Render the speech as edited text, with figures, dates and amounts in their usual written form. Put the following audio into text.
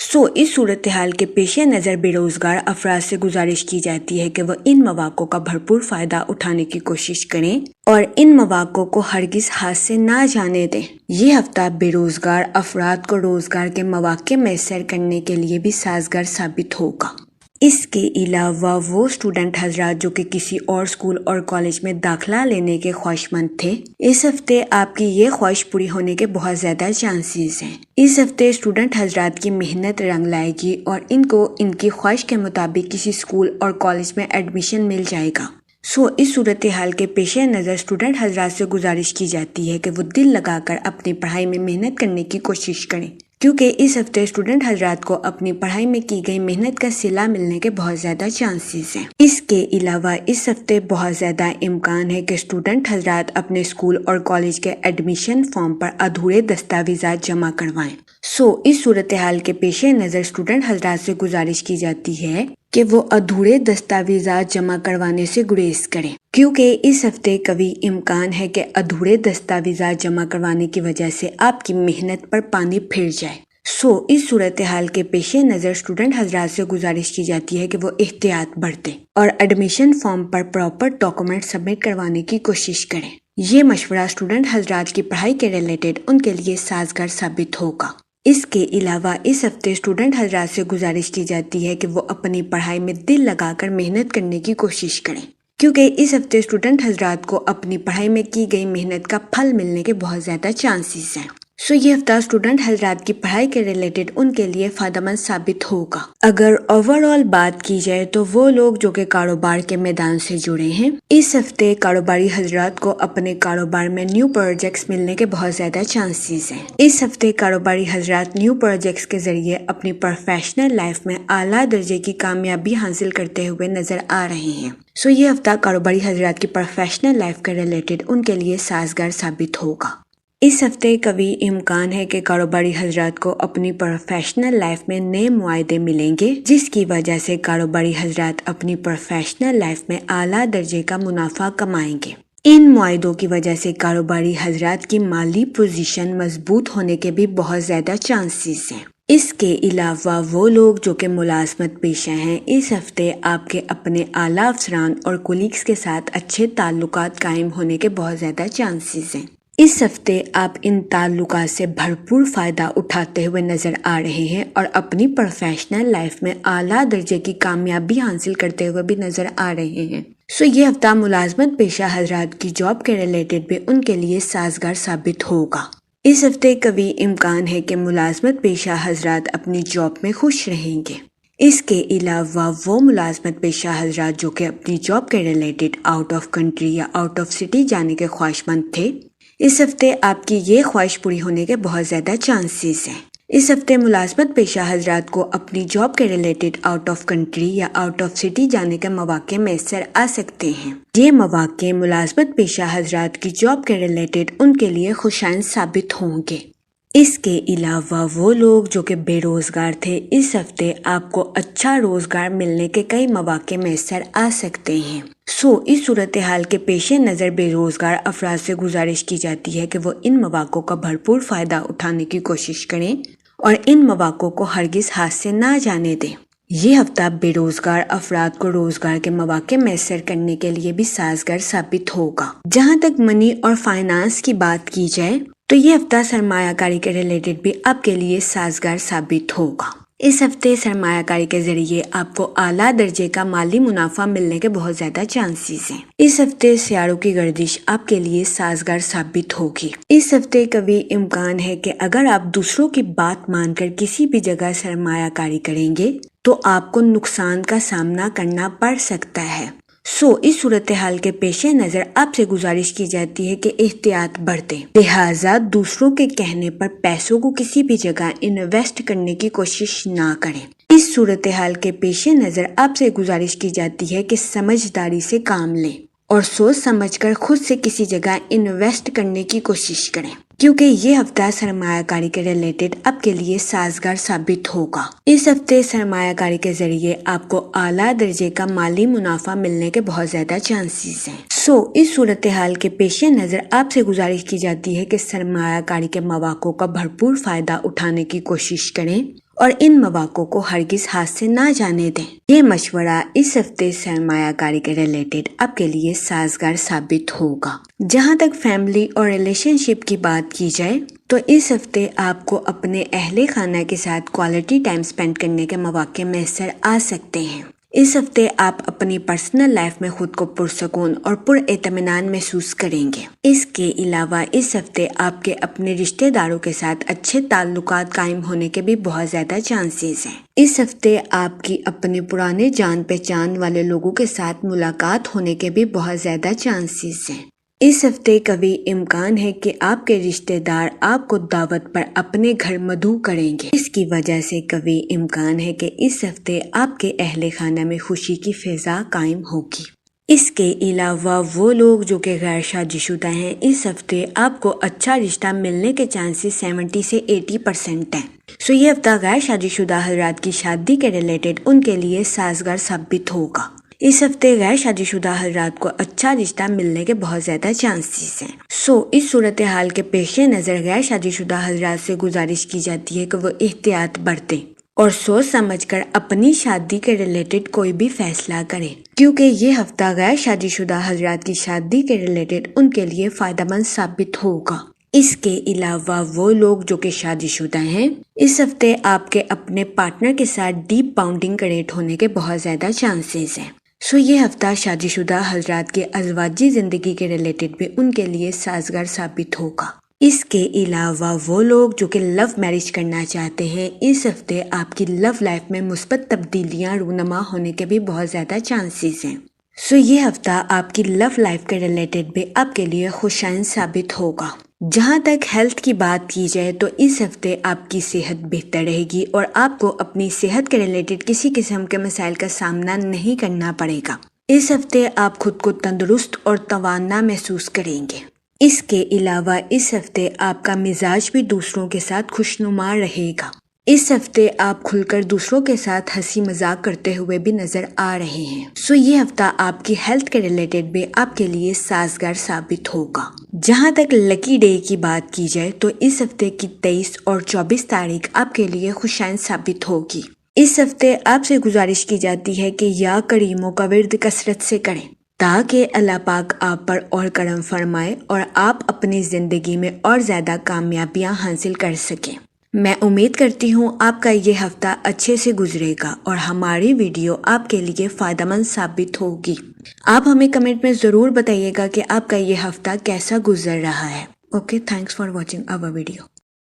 اس صورتحال کے پیش نظر بے روزگار افراد سے گزارش کی جاتی ہے کہ وہ ان مواقع کا بھرپور فائدہ اٹھانے کی کوشش کریں اور ان مواقع کو ہرگز ہاتھ سے نہ جانے دیں۔ یہ ہفتہ بے روزگار افراد کو روزگار کے مواقع میسر کرنے کے لیے بھی سازگار ثابت ہوگا۔ اس کے علاوہ وہ اسٹوڈنٹ حضرات جو کہ کسی اور اسکول اور کالج میں داخلہ لینے کے خواہش مند تھے، اس ہفتے آپ کی یہ خواہش پوری ہونے کے بہت زیادہ چانسز ہیں۔ اس ہفتے اسٹوڈنٹ حضرات کی محنت رنگ لائے گی اور ان کو ان کی خواہش کے مطابق کسی اسکول اور کالج میں ایڈمیشن مل جائے گا۔ اس صورتحال کے پیش نظر اسٹوڈنٹ حضرات سے گزارش کی جاتی ہے کہ وہ دل لگا کر اپنی پڑھائی میں محنت کرنے کی کوشش کریں، کیونکہ اس ہفتے اسٹوڈنٹ حضرات کو اپنی پڑھائی میں کی گئی محنت کا صلہ ملنے کے بہت زیادہ چانسز ہیں۔ اس کے علاوہ اس ہفتے بہت زیادہ امکان ہے کہ اسٹوڈنٹ حضرات اپنے اسکول اور کالج کے ایڈمیشن فارم پر ادھورے دستاویزات جمع کروائیں۔ اس صورتحال کے پیش نظر اسٹوڈنٹ حضرات سے گزارش کی جاتی ہے کہ وہ ادھورے دستاویزات جمع کروانے سے گریز کریں، کیونکہ اس ہفتے قوی امکان ہے کہ ادھورے دستاویزات جمع کروانے کی وجہ سے آپ کی محنت پر پانی پھر جائے۔ اس صورتحال کے پیش نظر اسٹوڈنٹ حضرات سے گزارش کی جاتی ہے کہ وہ احتیاط برتیں اور ایڈمیشن فارم پر پراپر ڈاکومنٹ سبمٹ کروانے کی کوشش کریں۔ یہ مشورہ اسٹوڈنٹ حضرات کی پڑھائی کے ریلیٹڈ ان کے لیے سازگار ثابت ہوگا۔ اس کے علاوہ اس ہفتے اسٹوڈنٹ حضرات سے گزارش کی جاتی ہے کہ وہ اپنی پڑھائی میں دل لگا کر محنت کرنے کی کوشش کریں، کیونکہ اس ہفتے اسٹوڈنٹ حضرات کو اپنی پڑھائی میں کی گئی محنت کا پھل ملنے کے بہت زیادہ چانسز ہیں۔ یہ ہفتہ اسٹوڈنٹ حضرات کی پڑھائی کے ریلیٹڈ ان کے لیے فائدہ مند ثابت ہوگا۔ اگر اوور آل بات کی جائے تو وہ لوگ جو کہ کاروبار کے میدان سے جڑے ہیں، اس ہفتے کاروباری حضرات کو اپنے کاروبار میں نیو پروجیکٹس ملنے کے بہت زیادہ چانسز ہیں۔ اس ہفتے کاروباری حضرات نیو پروجیکٹس کے ذریعے اپنی پروفیشنل لائف میں اعلیٰ درجے کی کامیابی حاصل کرتے ہوئے نظر آ رہے ہیں۔ یہ ہفتہ کاروباری حضرات کی پروفیشنل لائف کے ریلیٹڈ ان کے لیے سازگار ثابت ہوگا۔ اس ہفتے قوی امکان ہے کہ کاروباری حضرات کو اپنی پروفیشنل لائف میں نئے معاہدے ملیں گے، جس کی وجہ سے کاروباری حضرات اپنی پروفیشنل لائف میں اعلیٰ درجے کا منافع کمائیں گے۔ ان معاہدوں کی وجہ سے کاروباری حضرات کی مالی پوزیشن مضبوط ہونے کے بھی بہت زیادہ چانسز ہیں۔ اس کے علاوہ وہ لوگ جو کہ ملازمت پیشہ ہیں، اس ہفتے آپ کے اپنے اعلیٰ افسران اور کولیگز کے ساتھ اچھے تعلقات قائم ہونے کے بہت زیادہ چانسز ہیں۔ اس ہفتے آپ ان تعلقات سے بھرپور فائدہ اٹھاتے ہوئے نظر آ رہے ہیں اور اپنی پروفیشنل لائف میں اعلیٰ درجے کی کامیابی حاصل کرتے ہوئے بھی نظر آ رہے ہیں۔ یہ ہفتہ ملازمت پیشہ حضرات کی جاب کے ریلیٹڈ بھی ان کے لیے سازگار ثابت ہوگا۔ اس ہفتے قوی امکان ہے کہ ملازمت پیشہ حضرات اپنی جاب میں خوش رہیں گے۔ اس کے علاوہ وہ ملازمت پیشہ حضرات جو کہ اپنی جاب کے ریلیٹڈ آؤٹ آف کنٹری یا آؤٹ آف سٹی جانے کے خواہش مند تھے، اس ہفتے آپ کی یہ خواہش پوری ہونے کے بہت زیادہ چانسز ہیں۔ اس ہفتے ملازمت پیشہ حضرات کو اپنی جاب کے ریلیٹڈ آؤٹ آف کنٹری یا آؤٹ آف سٹی جانے کے مواقع میسر آ سکتے ہیں۔ یہ مواقع ملازمت پیشہ حضرات کی جاب کے ریلیٹڈ ان کے لیے خوشائند ثابت ہوں گے۔ اس کے علاوہ وہ لوگ جو کہ بے روزگار تھے، اس ہفتے آپ کو اچھا روزگار ملنے کے کئی مواقع میسر آ سکتے ہیں۔ اس صورتحال کے پیش نظر بے روزگار افراد سے گزارش کی جاتی ہے کہ وہ ان مواقع کا بھرپور فائدہ اٹھانے کی کوشش کریں اور ان مواقع کو ہرگز ہاتھ سے نہ جانے دیں۔ یہ ہفتہ بے روزگار افراد کو روزگار کے مواقع میسر کرنے کے لیے بھی سازگار ثابت ہوگا۔ جہاں تک منی اور فائنانس کی بات کی جائے تو یہ ہفتہ سرمایہ کاری کے ریلیٹڈ بھی آپ کے لیے سازگار ثابت ہوگا۔ اس ہفتے سرمایہ کاری کے ذریعے آپ کو اعلیٰ درجے کا مالی منافع ملنے کے بہت زیادہ چانسز ہیں۔ اس ہفتے سیاروں کی گردش آپ کے لیے سازگار ثابت ہوگی۔ اس ہفتے قوی امکان ہے کہ اگر آپ دوسروں کی بات مان کر کسی بھی جگہ سرمایہ کاری کریں گے تو آپ کو نقصان کا سامنا کرنا پڑ سکتا ہے۔ اس صورتحال کے پیش نظر آپ سے گزارش کی جاتی ہے کہ احتیاط برتیں، لہٰذا دوسروں کے کہنے پر پیسوں کو کسی بھی جگہ انویسٹ کرنے کی کوشش نہ کریں۔ اس صورتحال کے پیش نظر آپ سے گزارش کی جاتی ہے کہ سمجھداری سے کام لیں اور سوچ سمجھ کر خود سے کسی جگہ انویسٹ کرنے کی کوشش کریں، کیونکہ یہ ہفتہ سرمایہ کاری کے ریلیٹڈ آپ کے لیے سازگار ثابت ہوگا۔ اس ہفتے سرمایہ کاری کے ذریعے آپ کو اعلیٰ درجے کا مالی منافع ملنے کے بہت زیادہ چانسز ہیں۔ اس صورتحال کے پیش نظر آپ سے گزارش کی جاتی ہے کہ سرمایہ کاری کے مواقع کا بھرپور فائدہ اٹھانے کی کوشش کریں اور ان مواقع کو ہرگز ہاتھ سے نہ جانے دیں۔ یہ مشورہ اس ہفتے سرمایہ کاری کے ریلیٹڈ آپ کے لیے سازگار ثابت ہوگا۔ جہاں تک فیملی اور ریلیشن شپ کی بات کی جائے تو اس ہفتے آپ کو اپنے اہل خانہ کے ساتھ کوالٹی ٹائم سپینڈ کرنے کے مواقع میسر آ سکتے ہیں۔ اس ہفتے آپ اپنی پرسنل لائف میں خود کو پرسکون اور پر اطمینان محسوس کریں گے۔ اس کے علاوہ اس ہفتے آپ کے اپنے رشتہ داروں کے ساتھ اچھے تعلقات قائم ہونے کے بھی بہت زیادہ چانسز ہیں۔ اس ہفتے آپ کی اپنے پرانے جان پہچان والے لوگوں کے ساتھ ملاقات ہونے کے بھی بہت زیادہ چانسز ہیں۔ اس ہفتے کبھی امکان ہے کہ آپ کے رشتہ دار آپ کو دعوت پر اپنے گھر مدعو کریں گے۔ اس کی وجہ سے کبھی امکان ہے کہ اس ہفتے آپ کے اہل خانہ میں خوشی کی فضا قائم ہوگی۔ اس کے علاوہ وہ لوگ جو کہ غیر شادی شدہ ہیں، اس ہفتے آپ کو اچھا رشتہ ملنے کے چانسز 70 سے 80% ہیں۔ یہ ہفتہ غیر شادی شدہ حضرات کی شادی کے ریلیٹڈ ان کے لیے سازگار ثابت ہوگا۔ اس ہفتے غیر شادی شدہ حضرات کو اچھا رشتہ ملنے کے بہت زیادہ چانسز ہیں۔ اس صورتحال کے پیش نظر غیر شادی شدہ حضرات سے گزارش کی جاتی ہے کہ وہ احتیاط برتیں اور سوچ سمجھ کر اپنی شادی کے ریلیٹڈ کوئی بھی فیصلہ کریں، کیونکہ یہ ہفتہ غیر شادی شدہ حضرات کی شادی کے ریلیٹڈ ان کے لیے فائدہ مند ثابت ہوگا۔ اس کے علاوہ وہ لوگ جو کہ شادی شدہ ہیں، اس ہفتے آپ کے اپنے پارٹنر کے ساتھ ڈیپ باؤنڈنگ کریٹ ہونے کے بہت زیادہ چانسز ہیں۔ یہ ہفتہ شادی شدہ حضرات کے ازواجی زندگی کے ریلیٹڈ بھی ان کے لیے سازگار ثابت ہوگا۔ اس کے علاوہ وہ لوگ جو کہ لو میرج کرنا چاہتے ہیں، اس ہفتے آپ کی لو لائف میں مثبت تبدیلیاں رونما ہونے کے بھی بہت زیادہ چانسز ہیں۔ یہ ہفتہ آپ کی لو لائف کے ریلیٹڈ بھی آپ کے لیے خوشائن ثابت ہوگا۔ جہاں تک ہیلتھ کی بات کی جائے تو اس ہفتے آپ کی صحت بہتر رہے گی اور آپ کو اپنی صحت کے ریلیٹڈ کسی قسم کے مسائل کا سامنا نہیں کرنا پڑے گا۔ اس ہفتے آپ خود کو تندرست اور توانا محسوس کریں گے۔ اس کے علاوہ اس ہفتے آپ کا مزاج بھی دوسروں کے ساتھ خوشنما رہے گا۔ اس ہفتے آپ کھل کر دوسروں کے ساتھ ہنسی مذاق کرتے ہوئے بھی نظر آ رہے ہیں۔ یہ ہفتہ آپ کی ہیلتھ کے ریلیٹڈ بھی آپ کے لیے سازگار ثابت ہوگا۔ جہاں تک لکی ڈے کی بات کی جائے تو اس ہفتے کی 23 اور 24 تاریخ آپ کے لیے خوشائن ثابت ہوگی۔ اس ہفتے آپ سے گزارش کی جاتی ہے کہ یا کریموں کا ورد کثرت سے کریں تاکہ اللہ پاک آپ پر اور کرم فرمائے اور آپ اپنی زندگی میں اور زیادہ کامیابیاں حاصل کر سکیں۔ میں امید کرتی ہوں آپ کا یہ ہفتہ اچھے سے گزرے گا اور ہماری ویڈیو آپ کے لیے فائدہ مند ثابت ہوگی۔ آپ ہمیں کمنٹ میں ضرور بتائیے گا کہ آپ کا یہ ہفتہ کیسا گزر رہا ہے۔ Okay, thanks for watching our video.